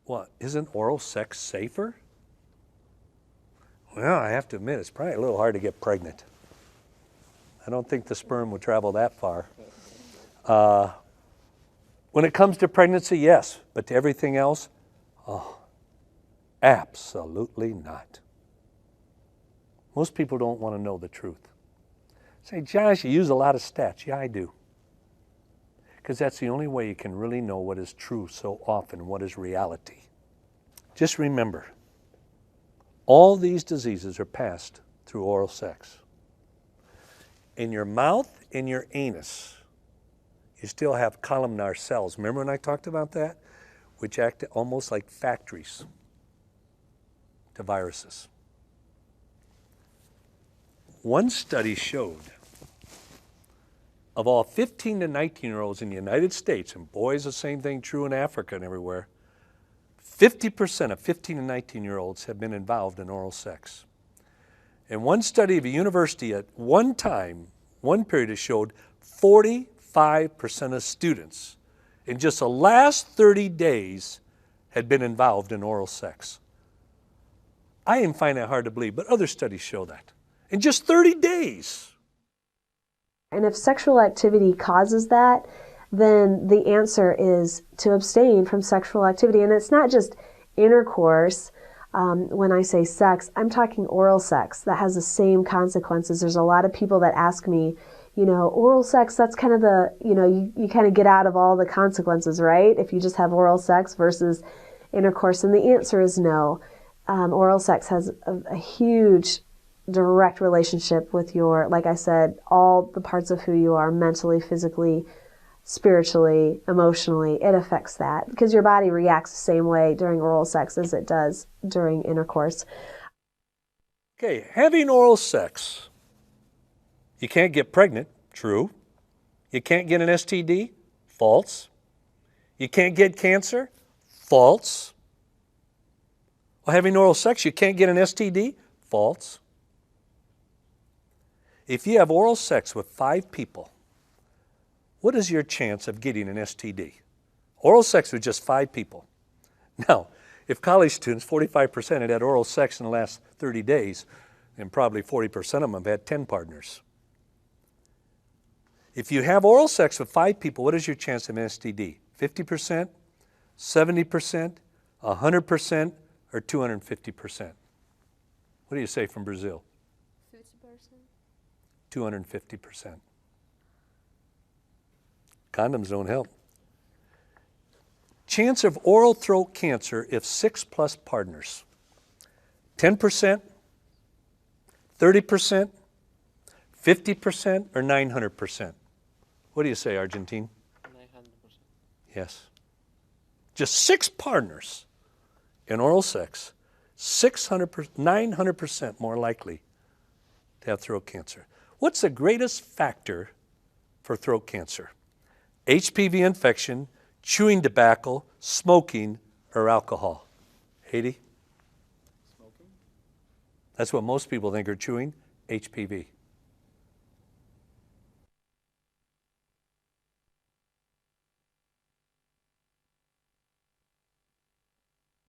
Well, isn't oral sex safer? Well, I have to admit, it's probably a little hard to get pregnant. I don't think the sperm would travel that far. When it comes to pregnancy, yes, but to everything else, oh, absolutely not. Most people don't want to know the truth. Say, Josh, you use a lot of stats. Yeah, I do. Because that's the only way you can really know what is true so often, what is reality. Just remember, all these diseases are passed through oral sex. In your mouth, in your anus, you still have columnar cells. Remember when I talked about that? Which act almost like factories to viruses. One study showed of all 15 to 19-year-olds in the United States, and boys, the same thing true in Africa and everywhere, 50% of 15 to 19-year-olds have been involved in oral sex. And one study of a university at one time, one period, has showed 45% of students in just the last 30 days had been involved in oral sex. I even find that hard to believe, but other studies show that. In just 30 days. And if sexual activity causes that, then the answer is to abstain from sexual activity. And it's not just intercourse. When I say sex, I'm talking oral sex. That has the same consequences. There's a lot of people that ask me, oral sex, that's kind of you kind of get out of all the consequences, right? If you just have oral sex versus intercourse. And the answer is no. Oral sex has a huge direct relationship with your, like I said, all the parts of who you are, mentally, physically, spiritually, emotionally. It affects that because your body reacts the same way during oral sex as it does during intercourse. Okay, having oral sex. You can't get pregnant, true. You can't get an STD, false. You can't get cancer, false. Well, having oral sex, you can't get an STD, false. If you have oral sex with 5 people, what is your chance of getting an STD? Oral sex with just 5 people. Now, if college students, 45% had had oral sex in the last 30 days, and probably 40% of them have had 10 partners. If you have oral sex with 5 people, what is your chance of an STD? 50%, 70%, 100%, or 250%? What do you say from Brazil? 250%. Condoms don't help. Chance of oral throat cancer if 6+ partners. 10%, 30%, 50%, or 900%? What do you say, Argentine? 900%. Yes. Just 6 partners in oral sex, 900% more likely to have throat cancer. What's the greatest factor for throat cancer? HPV infection, chewing tobacco, smoking, or alcohol? Haiti? Smoking? That's what most people think are chewing, HPV.